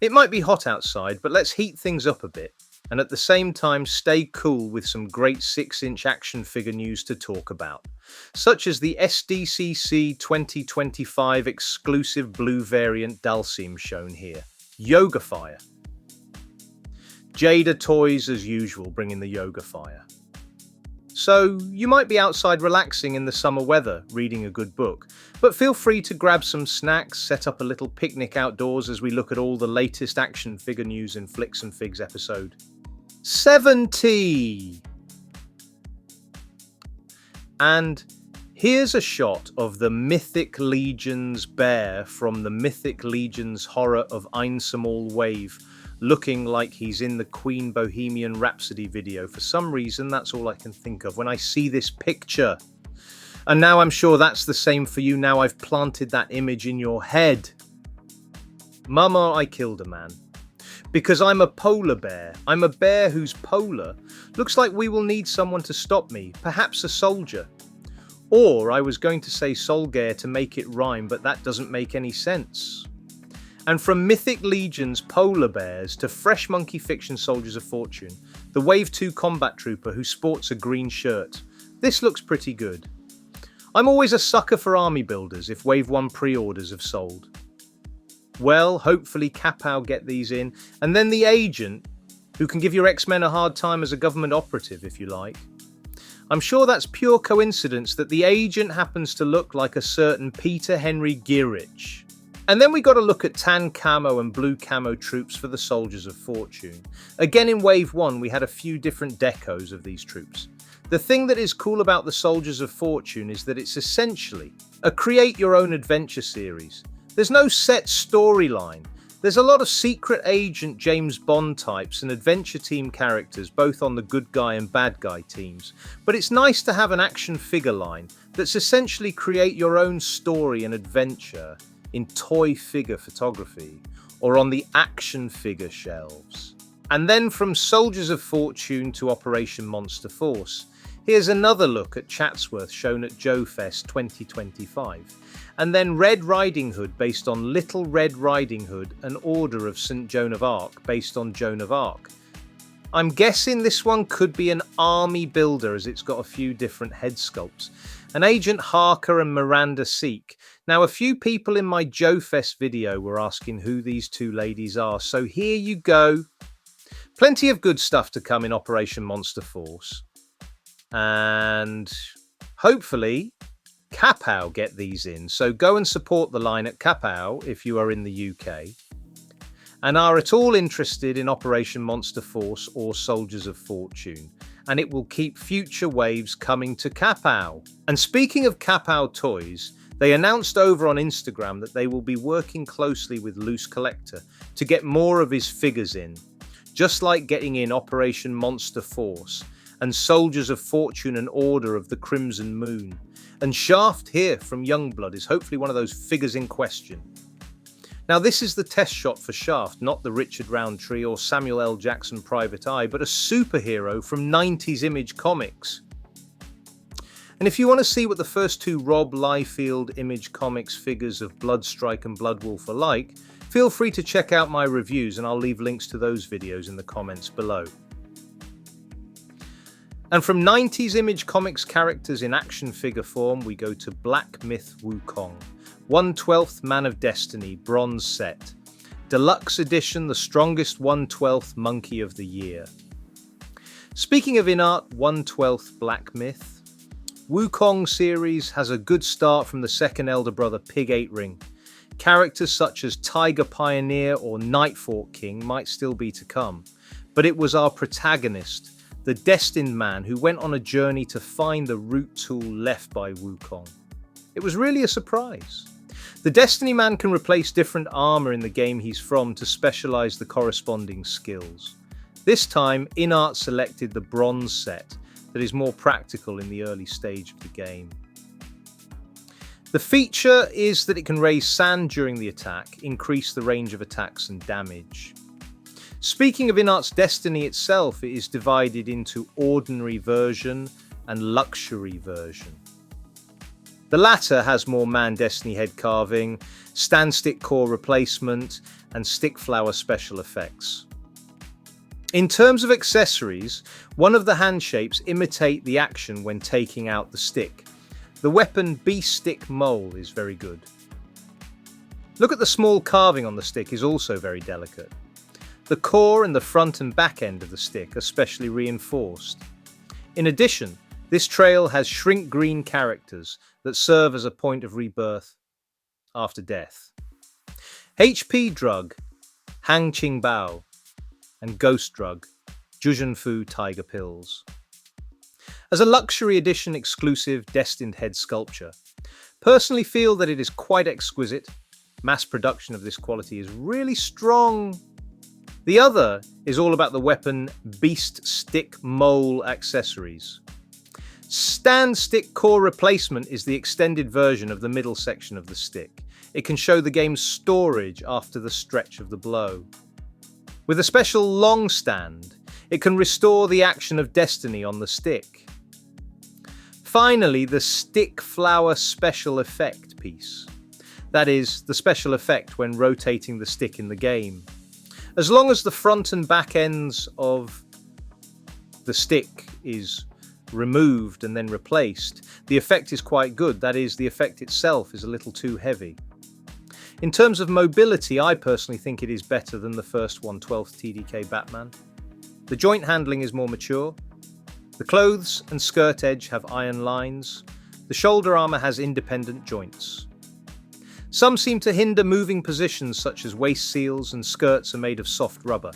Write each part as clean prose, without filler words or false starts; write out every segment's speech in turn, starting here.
It might be hot outside, but let's heat things up a bit, and at the same time stay cool with some great 6-inch action figure news to talk about, such as the SDCC 2025 exclusive blue variant Dalsim shown here, Yoga Fire. Jada Toys as usual bringing the Yoga Fire. So, you might be outside relaxing in the summer weather, reading a good book, but feel free to grab some snacks, set up a little picnic outdoors as we look at all the latest action figure news in Flicks and Figs episode 70! And here's a shot of the Mythic Legion's bear from the Mythic Legion's horror of Einsamall Wave, looking like he's in the Queen Bohemian Rhapsody video. For some reason, that's all I can think of when I see this picture. And now I'm sure that's the same for you. Now I've planted that image in your head. Mama, I killed a man. Because I'm a polar bear. I'm a bear who's polar. Looks like we will need someone to stop me. Perhaps a soldier. Or I was going to say Solgair to make it rhyme, but that doesn't make any sense. And from Mythic Legion's polar bears to fresh monkey fiction soldiers of fortune, the Wave 2 combat trooper who sports a green shirt. This looks pretty good. I'm always a sucker for army builders if Wave 1 pre-orders have sold. Well, hopefully Kapow get these in, and then the agent, who can give your X-Men a hard time as a government operative if you like. I'm sure that's pure coincidence that the agent happens to look like a certain Peter Henry Girich. And then we got to look at tan camo and blue camo troops for the Soldiers of Fortune. Again in Wave 1 we had a few different decos of these troops. The thing that is cool about the Soldiers of Fortune is that it's essentially a create-your-own-adventure series. There's no set storyline. There's a lot of secret agent James Bond types and adventure team characters both on the good guy and bad guy teams. But it's nice to have an action figure line that's essentially create your own story and adventure in toy figure photography or on the action figure shelves. And then from Soldiers of Fortune to Operation Monster Force, here's another look at Chatsworth shown at Joe Fest 2025. And then Red Riding Hood based on Little Red Riding Hood and Order of St. Joan of Arc based on Joan of Arc. I'm guessing this one could be an army builder as it's got a few different head sculpts. And Agent Harker and Miranda Seek. Now a few people in my Joe Fest video were asking who these two ladies are, so here you go. Plenty of good stuff to come in Operation Monster Force. And hopefully Kapow get these in, so go and support the line at Kapow if you are in the UK and are at all interested in Operation Monster Force or Soldiers of Fortune, and it will keep future waves coming to Kapow. And speaking of Kapow Toys, they announced over on Instagram that they will be working closely with Loose Collector to get more of his figures in, just like getting in Operation Monster Force and Soldiers of Fortune and Order of the Crimson Moon. And Shaft here from Youngblood is hopefully one of those figures in question. Now this is the test shot for Shaft, not the Richard Roundtree or Samuel L. Jackson Private Eye, but a superhero from 90s Image Comics. And if you want to see what the first two Rob Liefeld Image Comics figures of Bloodstrike and Bloodwolf are like, feel free to check out my reviews and I'll leave links to those videos in the comments below. And from 90s Image Comics characters in action figure form, we go to Black Myth Wukong, 1/12th Man of Destiny, bronze set. Deluxe edition, the strongest 1/12th Monkey of the Year. Speaking of in-art 1/12th Black Myth, Wukong series has a good start from the second elder brother Pig 8 Ring. Characters such as Tiger Pioneer or Nightfork King might still be to come, but it was our protagonist, the Destined Man, who went on a journey to find the root tool left by Wukong. It was really a surprise. The Destiny Man can replace different armor in the game he's from to specialize the corresponding skills. This time, InArt selected the bronze set that is more practical in the early stage of the game. The feature is that it can raise sand during the attack, increase the range of attacks and damage. Speaking of InArt's Destiny itself, it is divided into ordinary version and luxury version. The latter has more Man Destiny head carving, stand stick core replacement, and stick flower special effects. In terms of accessories, one of the hand shapes imitate the action when taking out the stick. The weapon Beast Stick Mole is very good. Look at the small carving on the stick is also very delicate. The core and the front and back end of the stick are specially reinforced. In addition, this trail has shrink green characters that serve as a point of rebirth after death. HP Drug, Hang Qing Bao, and Ghost Drug, Juzhenfu Tiger Pills. As a luxury edition exclusive destined head sculpture, personally feel that it is quite exquisite. Mass production of this quality is really strong. The other is all about the weapon Beast Stick Mole accessories. Stand stick core replacement is the extended version of the middle section of the stick. It can show the game's storage after the stretch of the blow. With a special long stand, it can restore the action of Destiny on the stick. Finally, the stick flower special effect piece. That is, the special effect when rotating the stick in the game. As long as the front and back ends of the stick is removed and then replaced, the effect is quite good. That is, the effect itself is a little too heavy. In terms of mobility, I personally think it is better than the first 1/12 TDK Batman. The joint handling is more mature. The clothes and skirt edge have iron lines. The shoulder armour has independent joints. Some seem to hinder moving positions such as waist seals, and skirts are made of soft rubber.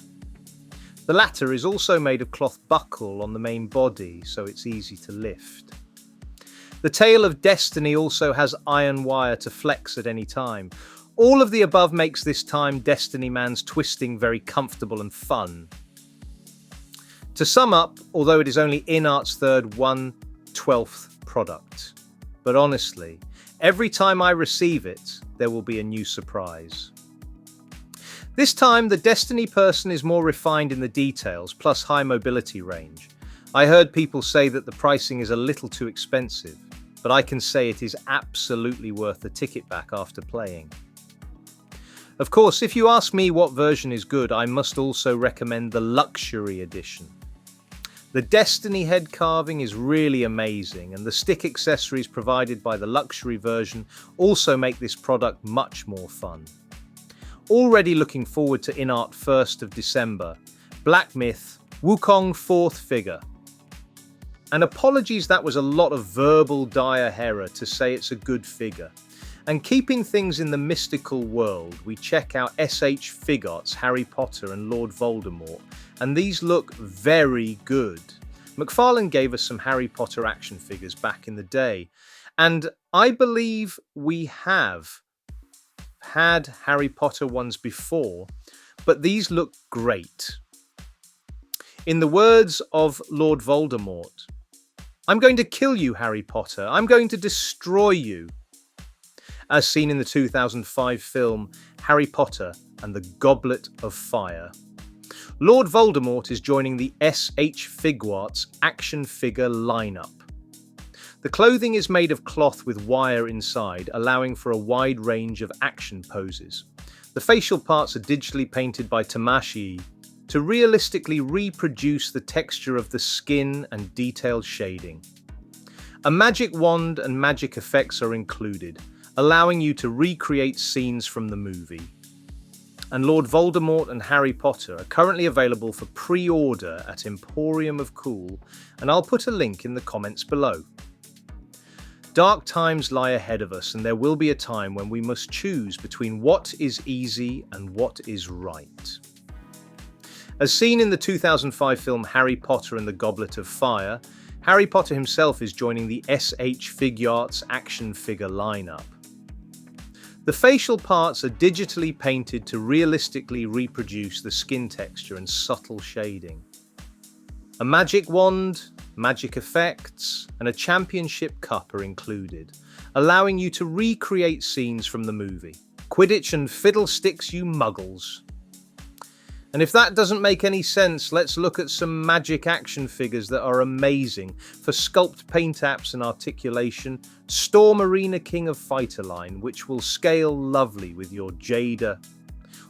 The latter is also made of cloth buckle on the main body, so it's easy to lift. The tail of Destiny also has iron wire to flex at any time. All of the above makes this time Destiny Man's twisting very comfortable and fun. To sum up, although it is only InArt's third 1/12 product, but honestly, every time I receive it, there will be a new surprise. This time, the Destiny person is more refined in the details, plus high mobility range. I heard people say that the pricing is a little too expensive, but I can say it is absolutely worth the ticket back after playing. Of course, if you ask me what version is good, I must also recommend the Luxury Edition. The Destiny head carving is really amazing, and the stick accessories provided by the luxury version also make this product much more fun. Already looking forward to InArt 1st of December, Black Myth, Wukong 4th figure. And apologies, that was a lot of verbal diarrhea to say it's a good figure. And keeping things in the mystical world, we check out SH Figuarts, Harry Potter and Lord Voldemort, and these look very good. McFarlane gave us some Harry Potter action figures back in the day, and I believe we have had Harry Potter ones before, but these look great. In the words of Lord Voldemort, "I'm going to kill you, Harry Potter. I'm going to destroy you." As seen in the 2005 film Harry Potter and the Goblet of Fire. Lord Voldemort is joining the SH Figuarts action figure lineup. The clothing is made of cloth with wire inside, allowing for a wide range of action poses. The facial parts are digitally painted by Tamashii to realistically reproduce the texture of the skin and detailed shading. A magic wand and magic effects are included, allowing you to recreate scenes from the movie. And Lord Voldemort and Harry Potter are currently available for pre-order at Emporium of Cool, and I'll put a link in the comments below. Dark times lie ahead of us, and there will be a time when we must choose between what is easy and what is right. As seen in the 2005 film Harry Potter and the Goblet of Fire, Harry Potter himself is joining the SH Figuarts action figure lineup. The facial parts are digitally painted to realistically reproduce the skin texture and subtle shading. A magic wand, magic effects, and a championship cup are included, allowing you to recreate scenes from the movie. Quidditch and fiddlesticks, you muggles. And if that doesn't make any sense, let's look at some magic action figures that are amazing for sculpt, paint apps and articulation. Storm Arena King of Fighter line, which will scale lovely with your Jada,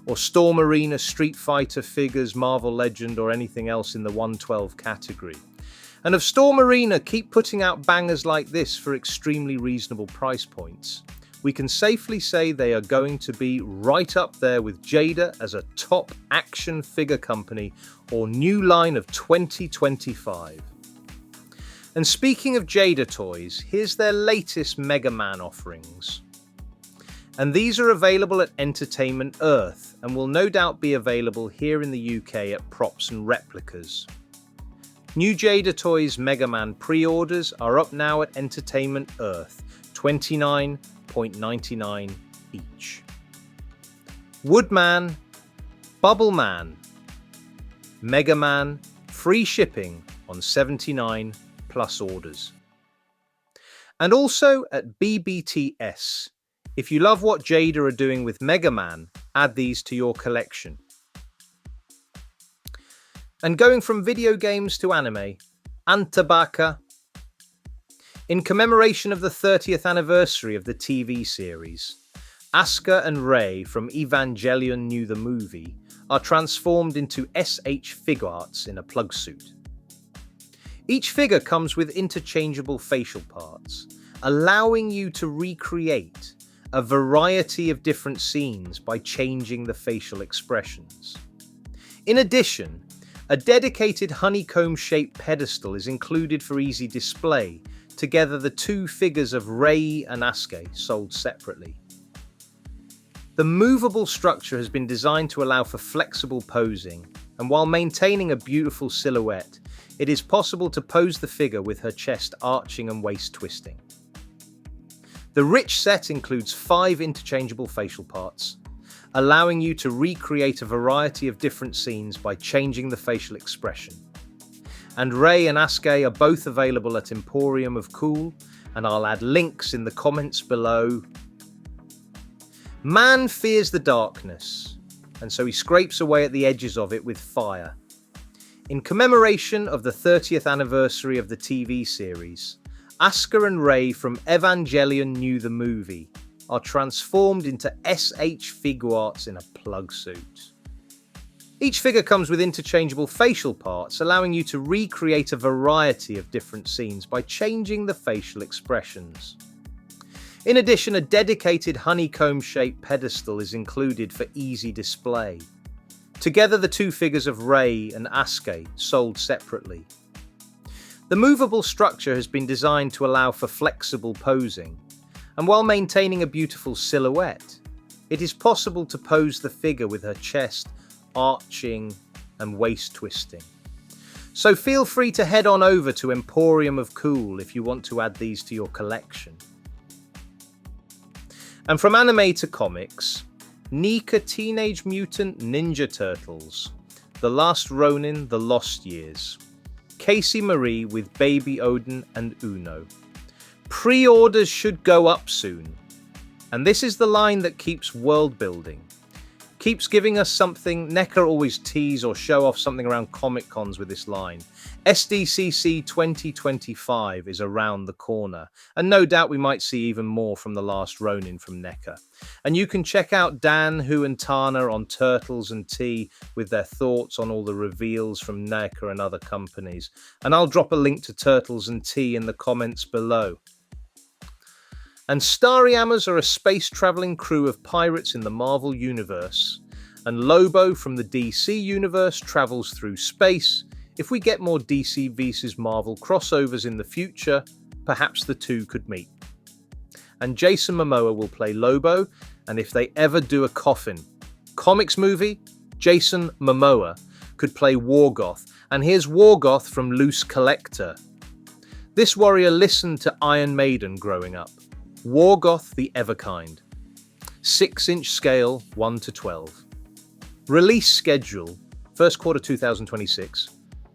or Storm Arena Street Fighter figures, Marvel Legend, or anything else in the 112 category. And of Storm Arena, keep putting out bangers like this for extremely reasonable price points. We can safely say they are going to be right up there with Jada as a top action figure company or new line of 2025. And speaking of Jada toys, here's their latest Mega Man offerings. And these are available at Entertainment Earth and will no doubt be available here in the UK at Props and Replicas. New Jada Toys Mega Man pre-orders are up now at Entertainment Earth, $29.99 each. Woodman, Bubble Man, Mega Man, free shipping on 79 plus orders. And also at BBTS. If you love what Jada are doing with Mega Man, add these to your collection. And going from video games to anime, Antabaka. In commemoration of the 30th anniversary of the TV series, Asuka and Rei from Evangelion New the Movie are transformed into SH Figuarts in a plug suit. Each figure comes with interchangeable facial parts, allowing you to recreate a variety of different scenes by changing the facial expressions. In addition, a dedicated honeycomb-shaped pedestal is included for easy display. Together, the two figures of Rei and Asuka sold separately. The movable structure has been designed to allow for flexible posing, and while maintaining a beautiful silhouette, it is possible to pose the figure with her chest arching and waist twisting. The rich set includes 5 interchangeable facial parts, allowing you to recreate a variety of different scenes by changing the facial expression. And Rei and Asuka are both available at Emporium of Cool, and I'll add links in the comments below. Man fears the darkness, and so he scrapes away at the edges of it with fire. In commemoration of the 30th anniversary of the TV series, Asuka and Rei from Evangelion New the Movie are transformed into SH Figuarts in a plug suit. Each figure comes with interchangeable facial parts, allowing you to recreate a variety of different scenes by changing the facial expressions. In addition, a dedicated honeycomb-shaped pedestal is included for easy display. Together, the two figures of Rei and Asuka sold separately. The movable structure has been designed to allow for flexible posing, and while maintaining a beautiful silhouette, it is possible to pose the figure with her chest arching and waist twisting. So feel free to head on over to Emporium of Cool if you want to add these to your collection. And from anime to comics, Nika Teenage Mutant Ninja Turtles, The Last Ronin, The Lost Years, Casey Marie with Baby Odin and Uno. Pre-orders should go up soon. And this is the line that keeps world building. Keeps giving us something. NECA always tease or show off something around Comic Cons with this line. SDCC 2025 is around the corner, and no doubt we might see even more from The Last Ronin from NECA. And you can check out Dan, Hu and Tana on Turtles and T with their thoughts on all the reveals from NECA and other companies. And I'll drop a link to Turtles and T in the comments below. And Staryammers are a space-travelling crew of pirates in the Marvel Universe, and Lobo from the DC Universe travels through space. If we get more DC vs Marvel crossovers in the future, perhaps the two could meet. And Jason Momoa will play Lobo, and if they ever do a Coffin comics movie, Jason Momoa could play Wargoth, and here's Wargoth from Loose Collector. This warrior listened to Iron Maiden growing up. Wargoth the Everkind. 6-inch scale, 1 to 12. Release schedule, first quarter 2026.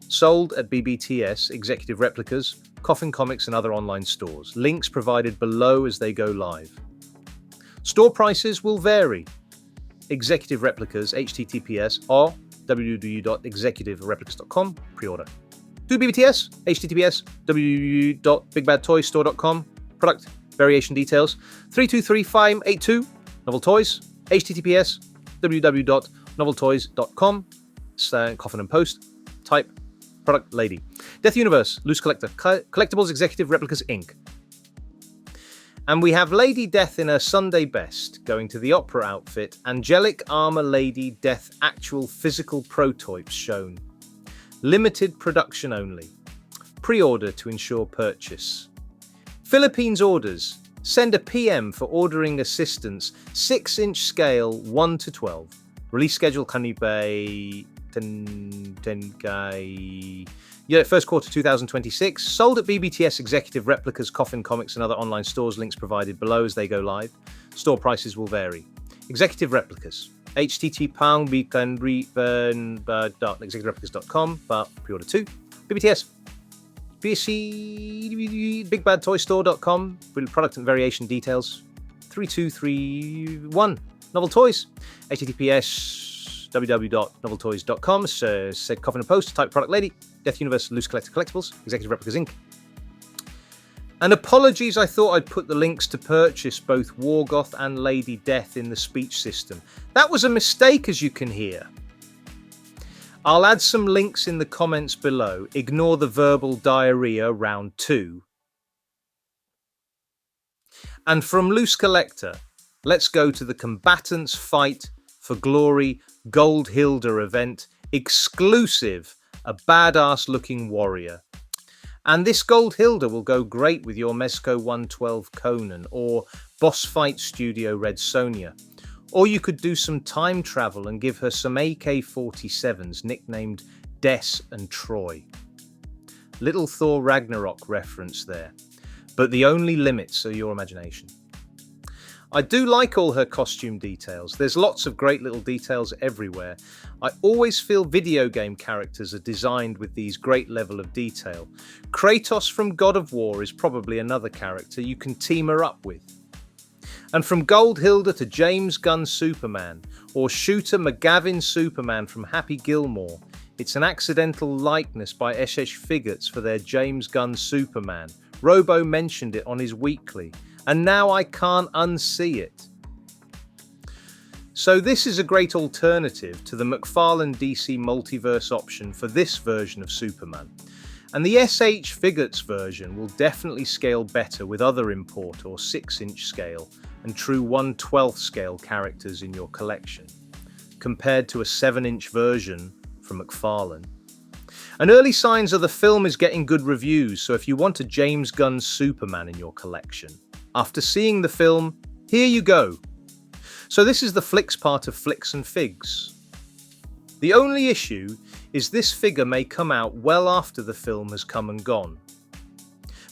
Sold at BBTS, Executive Replicas, Coffin Comics and other online stores. Links provided below as they go live. Store prices will vary. Executive Replicas, https, or www.executivereplicas.com, pre-order. Do BBTS, https www.bigbadtoystore.com, product variation details, 323582, Novel Toys, https www.noveltoys.com, coffin and post, type, product lady. Death Universe, Loose Collector, Collectibles Executive Replicas Inc. And we have Lady Death in her Sunday best, going to the opera outfit, Angelic Armour Lady Death actual physical prototypes shown. Limited production only. Pre-order to ensure purchase. Philippines orders. Send a PM for ordering assistance. 6-inch scale 1 to 12. Release schedule kanipay 10 first quarter 2026. Sold at BBTS Executive Replicas, Coffin Comics and other online stores. Links provided below as they go live. Store prices will vary. Executive Replicas. http://executivereplicas.com, but pre-order 2. BBTS. BSC BigBadToyStore.com. Product and variation details. 3231. Novel Toys. https www.noveltoys.com. Said Coffin and Post. Type product lady. Death Universe Loose Collector Collectibles. Executive Replicas Inc. And apologies, I thought I'd put the links to purchase both Wargoth and Lady Death in the speech system. That was a mistake, as you can hear. I'll add some links in the comments below. Ignore the verbal diarrhea round 2. And from Loose Collector, let's go to the Combatants Fight for Glory Gold Hilda event, exclusive, a badass looking warrior. And this Gold Hilda will go great with your Mezco 112 Conan or Boss Fight Studio Red Sonja. Or you could do some time travel and give her some AK-47s nicknamed Des and Troy. Little Thor Ragnarok reference there, but the only limits are your imagination. I do like all her costume details. There's lots of great little details everywhere. I always feel video game characters are designed with these great level of detail. Kratos from God of War is probably another character you can team her up with. And from Gold Hilda to James Gunn Superman, or Shooter McGavin Superman from Happy Gilmore, it's an accidental likeness by SS Figures for their James Gunn Superman. Robo mentioned it on his weekly, and now I can't unsee it. So this is a great alternative to the McFarlane DC Multiverse option for this version of Superman. And the SH Figures version will definitely scale better with other import or 6-inch scale and true 1/12 scale characters in your collection, compared to a 7-inch version from McFarlane. And early signs are the film is getting good reviews, so if you want a James Gunn Superman in your collection, after seeing the film, here you go. So this is the Flicks part of Flicks and Figs. The only issue is this figure may come out well after the film has come and gone.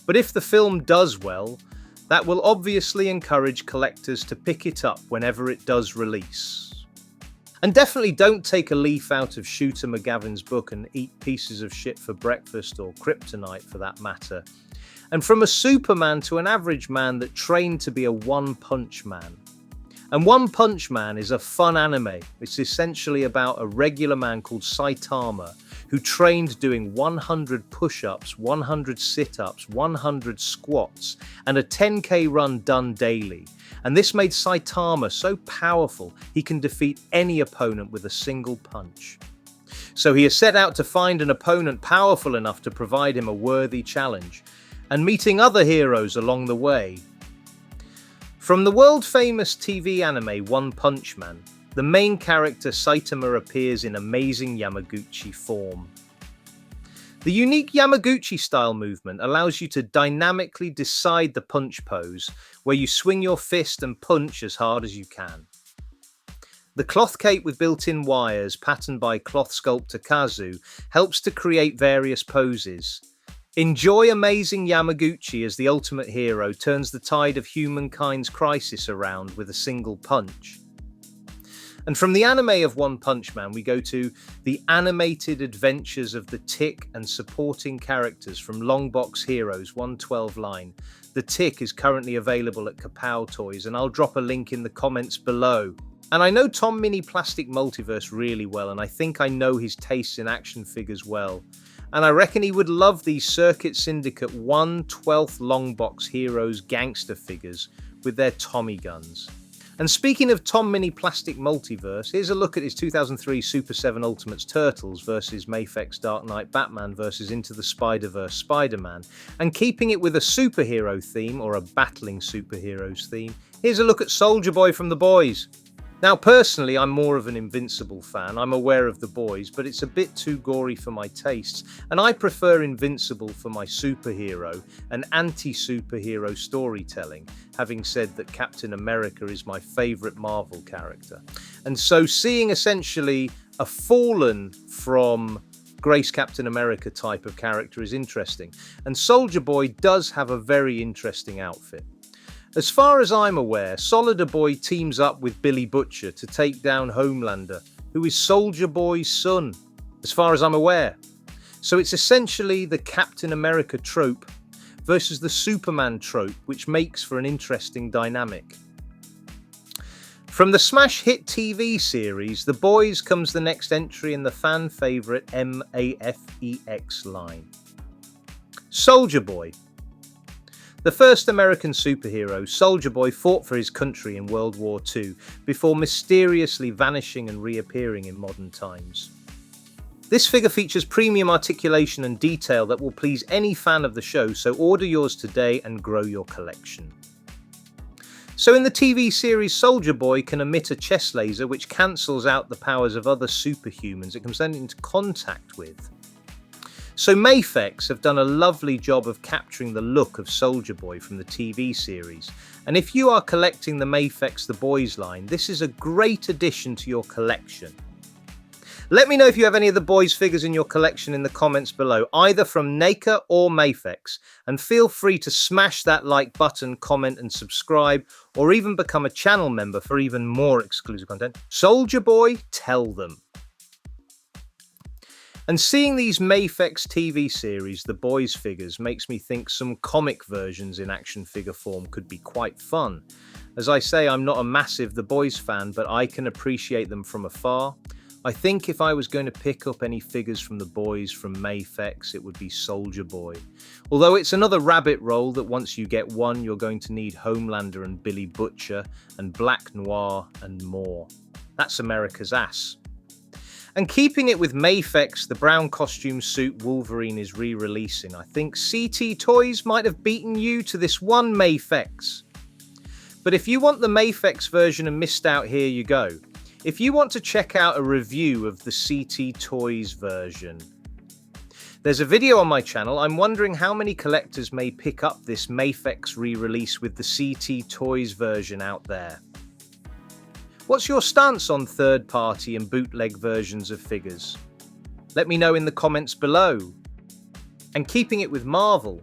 But if the film does well, that will obviously encourage collectors to pick it up whenever it does release. And definitely don't take a leaf out of Shooter McGavin's book and eat pieces of shit for breakfast, or kryptonite for that matter. And from a Superman to an average man that trained to be a One-Punch Man. And One Punch Man is a fun anime. It's essentially about a regular man called Saitama who trained doing 100 push-ups, 100 sit-ups, 100 squats, and a 10k run done daily. And this made Saitama so powerful he can defeat any opponent with a single punch. So he has set out to find an opponent powerful enough to provide him a worthy challenge, and meeting other heroes along the way. From the world-famous TV anime One Punch Man, the main character Saitama appears in amazing Yamaguchi form. The unique Yamaguchi style movement allows you to dynamically decide the punch pose, where you swing your fist and punch as hard as you can. The cloth cape with built-in wires, patterned by cloth sculptor Kazu, helps to create various poses. Enjoy amazing Yamaguchi as the ultimate hero turns the tide of humankind's crisis around with a single punch. And from the anime of One Punch Man, we go to the animated adventures of the Tick and supporting characters from Longbox Heroes 112 line. The Tick is currently available at TAKTAK Toys, and I'll drop a link in the comments below. And I know Tom Mini Plastic Multiverse really well, and I think I know his tastes in action figures well. And I reckon he would love these Circuit Syndicate 1/12 long box Heroes gangster figures with their Tommy guns. And speaking of Tom Mini Plastic Multiverse, here's a look at his 2003 Super 7 Ultimates Turtles versus Mafex Dark Knight Batman versus Into the Spider-Verse Spider-Man. And keeping it with a superhero theme, or a battling superheroes theme, here's a look at Soldier Boy from The Boys. Now personally, I'm more of an Invincible fan. I'm aware of The Boys, but it's a bit too gory for my tastes, and I prefer Invincible for my superhero and anti-superhero storytelling, having said that Captain America is my favourite Marvel character. And so seeing essentially a fallen from Grace Captain America type of character is interesting, and Soldier Boy does have a very interesting outfit. As far as I'm aware, Soldier Boy teams up with Billy Butcher to take down Homelander, who is Soldier Boy's son, as far as I'm aware. So it's essentially the Captain America trope versus the Superman trope, which makes for an interesting dynamic. From the smash hit TV series, The Boys comes the next entry in the fan favourite MAFEX line. Soldier Boy. The first American superhero, Soldier Boy fought for his country in World War II before mysteriously vanishing and reappearing in modern times. This figure features premium articulation and detail that will please any fan of the show, so order yours today and grow your collection. So in the TV series, Soldier Boy can emit a chest laser which cancels out the powers of other superhumans it comes into contact with. So Mafex have done a lovely job of capturing the look of Soldier Boy from the TV series, and if you are collecting the Mafex The Boys line, this is a great addition to your collection. Let me know if you have any of the Boys figures in your collection in the comments below, either from NAKA or Mafex, and feel free to smash that like button, comment and subscribe, or even become a channel member for even more exclusive content. Soldier Boy, tell them. And seeing these Mafex TV series, The Boys figures, makes me think some comic versions in action figure form could be quite fun. As I say, I'm not a massive The Boys fan, but I can appreciate them from afar. I think if I was going to pick up any figures from The Boys from Mafex, it would be Soldier Boy. Although it's another rabbit roll that once you get one, you're going to need Homelander and Billy Butcher and Black Noir and more. That's America's ass. And keeping it with Mafex, the brown costume suit Wolverine is re-releasing. I think CT Toys might have beaten you to this one Mafex. But if you want the Mafex version and missed out, here you go. If you want to check out a review of the CT Toys version, there's a video on my channel. I'm wondering how many collectors may pick up this Mafex re-release with the CT Toys version out there. What's your stance on third-party and bootleg versions of figures? Let me know in the comments below. And keeping it with Marvel,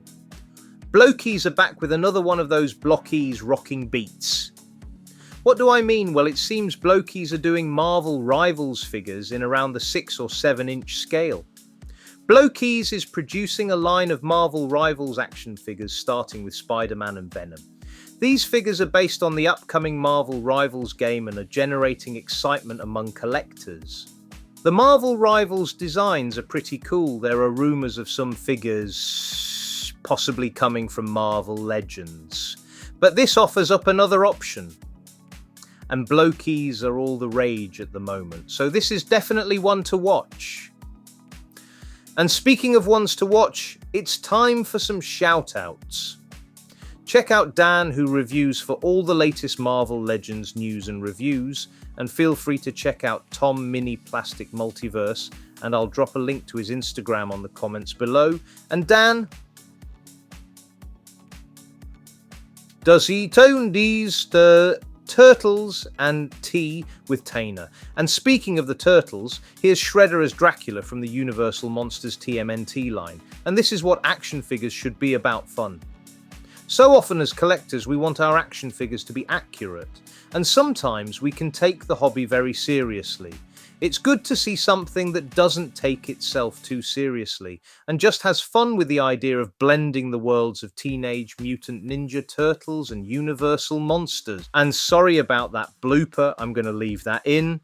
Blokies are back with another one of those Blockies rocking beats. What do I mean? Well, it seems Blokies are doing Marvel Rivals figures in around the 6 or 7 inch scale. Blokies is producing a line of Marvel Rivals action figures starting with Spider-Man and Venom. These figures are based on the upcoming Marvel Rivals game and are generating excitement among collectors. The Marvel Rivals designs are pretty cool. There are rumours of some figures possibly coming from Marvel Legends. But this offers up another option. And Blokies are all the rage at the moment. So this is definitely one to watch. And speaking of ones to watch, it's time for some shout-outs. Check out Dan, who reviews for all the latest Marvel Legends news and reviews, and feel free to check out Tom Mini Plastic Multiverse, and I'll drop a link to his Instagram on the comments below. And Dan, does he tone these turtles and tea with Tainer? And speaking of the turtles, here's Shredder as Dracula from the Universal Monsters TMNT line, and this is what action figures should be about: fun. So often as collectors we want our action figures to be accurate, and sometimes we can take the hobby very seriously. It's good to see something that doesn't take itself too seriously and just has fun with the idea of blending the worlds of Teenage Mutant Ninja Turtles and Universal Monsters. And sorry about that blooper, I'm going to leave that in.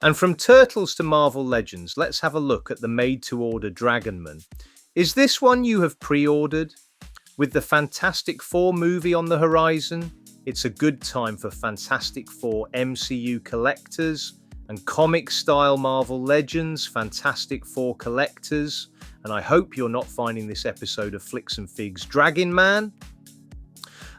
And from Turtles to Marvel Legends, let's have a look at the made-to-order Dragonman. Is this one you have pre-ordered? With the Fantastic Four movie on the horizon, it's a good time for Fantastic Four MCU collectors and comic-style Marvel Legends Fantastic Four collectors. And I hope you're not finding this episode of Flicks and Figs dragging, man.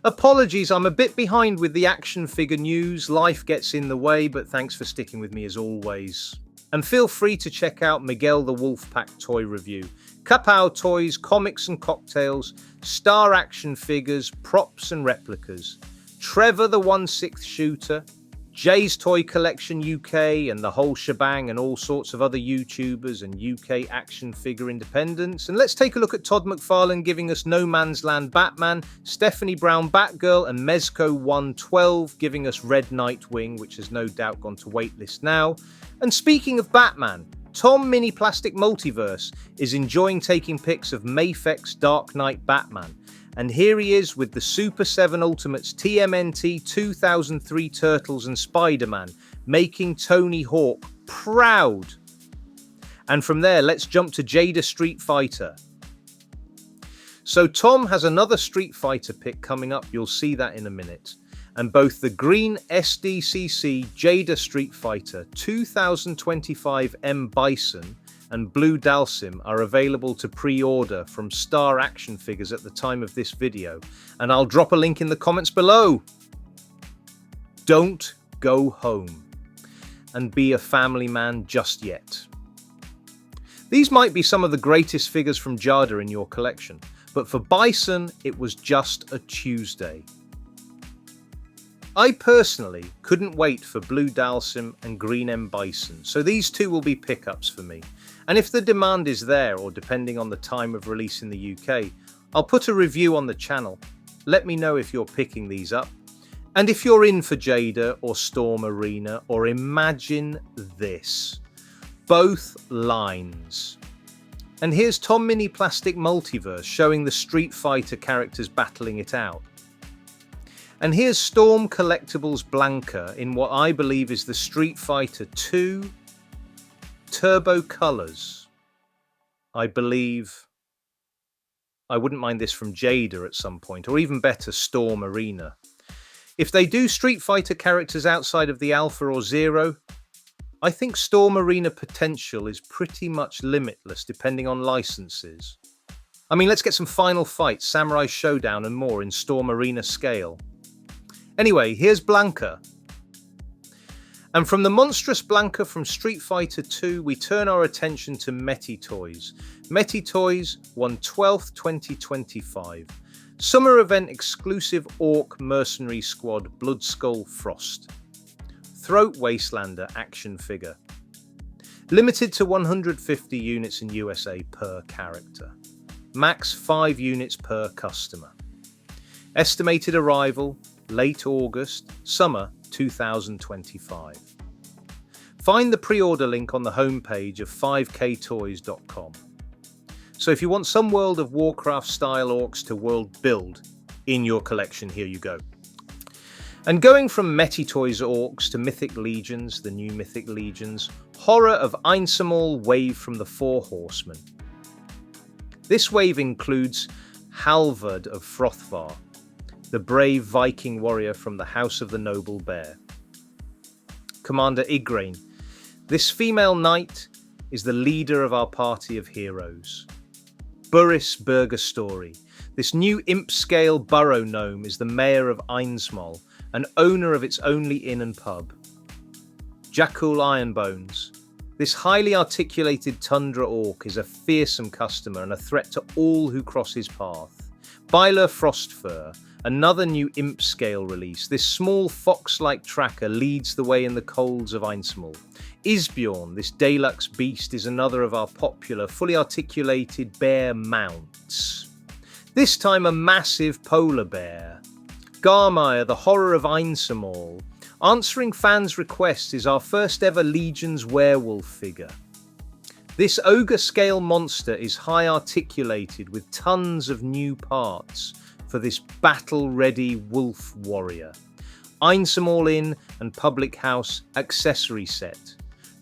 Apologies, I'm a bit behind with the action figure news. Life gets in the way, but thanks for sticking with me as always. And feel free to check out Miguel the Wolfpack toy review. Kapow toys, comics and cocktails, star action figures, props and replicas. Trevor the 1/6 shooter, Jay's Toy Collection UK and the whole shebang, and all sorts of other YouTubers and UK action figure independents. And let's take a look at Todd McFarlane giving us No Man's Land Batman, Stephanie Brown Batgirl, and Mezco 112 giving us Red Nightwing, which has no doubt gone to waitlist now. And speaking of Batman, Tom Mini Plastic Multiverse is enjoying taking pics of Mafex Dark Knight Batman. And here he is with the Super 7 Ultimates TMNT 2003 Turtles and Spider-Man, making Tony Hawk proud. And from there, let's jump to Jada Street Fighter. So Tom has another Street Fighter pick coming up, you'll see that in a minute. And both the green SDCC Jada Street Fighter 2025 M Bison and Blue Dalsim are available to pre-order from Star Action Figures at the time of this video, and I'll drop a link in the comments below. Don't go home and be a family man just yet. These might be some of the greatest figures from Jada in your collection, but for Bison, it was just a Tuesday. I personally couldn't wait for Blue Dalsim and Green M Bison, so these two will be pickups for me. And if the demand is there, or depending on the time of release in the UK, I'll put a review on the channel. Let me know if you're picking these up. And if you're in for Jada or Storm Arena, or imagine this. Both lines. And here's Tom Mini Plastic Multiverse showing the Street Fighter characters battling it out. And here's Storm Collectibles Blanca in what I believe is the Street Fighter 2 Turbo Colors. I believe I wouldn't mind this from Jada at some point, or even better, Storm Arena. If they do Street Fighter characters outside of the Alpha or Zero, I think Storm Arena potential is pretty much limitless depending on licenses. I mean, let's get some Final Fight, Samurai Showdown and more in Storm Arena scale. Anyway, here's Blanca. And from the monstrous Blanca from Street Fighter 2, we turn our attention to Meti Toys. Meti Toys won 12th 2025. Summer event exclusive Orc Mercenary Squad Bloodskull Frost. Throat Wastelander action figure. Limited to 150 units in USA per character. Max 5 units per customer. Estimated arrival late August, summer 2025. Find the pre-order link on the homepage of 5ktoys.com. So if you want some World of Warcraft style orcs to world build in your collection, here you go. And going from Meti Toys orcs to Mythic Legions, the new Mythic Legions, horror of Einsamall wave from the Four Horsemen. This wave includes Halvard of Frothvar, the brave Viking warrior from the House of the Noble Bear. Commander Igraine. This female knight is the leader of our party of heroes. Burris Burgerstory. This new imp-scale burrow gnome is the mayor of Einsmoll, and owner of its only inn and pub. Jakul Ironbones. This highly articulated tundra orc is a fearsome customer and a threat to all who cross his path. Byler Frostfur. Another new imp scale release. This small fox-like tracker leads the way in the colds of Einsmoll. Isbjorn, this deluxe beast, is another of our popular, fully articulated bear mounts. This time a massive polar bear. Garmire, the horror of Einsamall. Answering fans' requests is our first ever Legion's werewolf figure. This ogre-scale monster is high articulated with tons of new parts for this battle-ready wolf warrior. All Inn and Public House accessory set.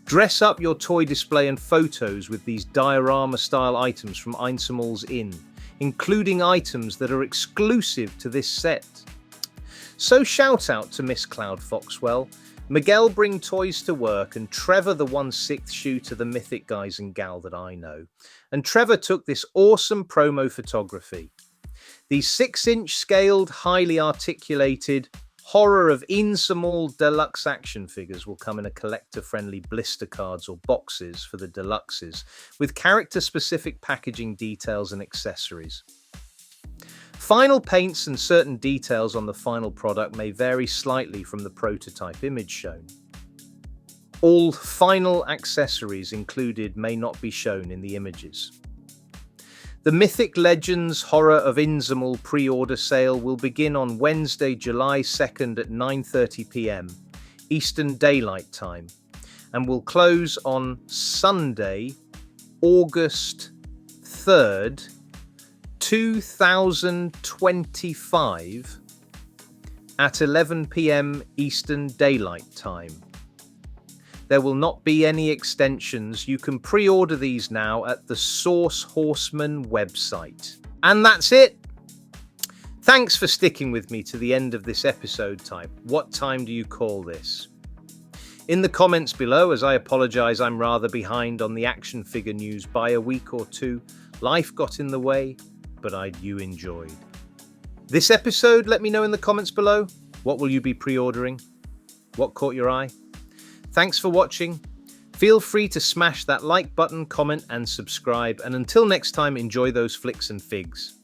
Dress up your toy display and photos with these diorama-style items from All Inn, including items that are exclusive to this set. So shout out to Miss Cloud Foxwell, Miguel Bring Toys to Work, and Trevor the 1/6 shooter, the mythic guys and gal that I know. And Trevor took this awesome promo photography. These 6-inch scaled, highly articulated horror of Insamall deluxe action figures will come in a collector-friendly blister cards or boxes for the deluxes, with character-specific packaging details and accessories. Final paints and certain details on the final product may vary slightly from the prototype image shown. All final accessories included may not be shown in the images. The Mythic Legends Horror of Inzamal pre-order sale will begin on Wednesday, July 2nd at 9:30 p.m. Eastern Daylight Time and will close on Sunday, August 3rd, 2025 at 11 p.m. Eastern Daylight Time. There will not be any extensions. You can pre-order these now at the Source Horseman website. And that's it. Thanks for sticking with me to the end of this episode type. What time do you call this? In the comments below, as I apologise I'm rather behind on the action figure news by a week or two. Life got in the way, but you enjoyed. This episode, let me know in the comments below. What will you be pre-ordering? What caught your eye? Thanks for watching. Feel free to smash that like button, comment and subscribe. And until next time, enjoy those flicks and figs.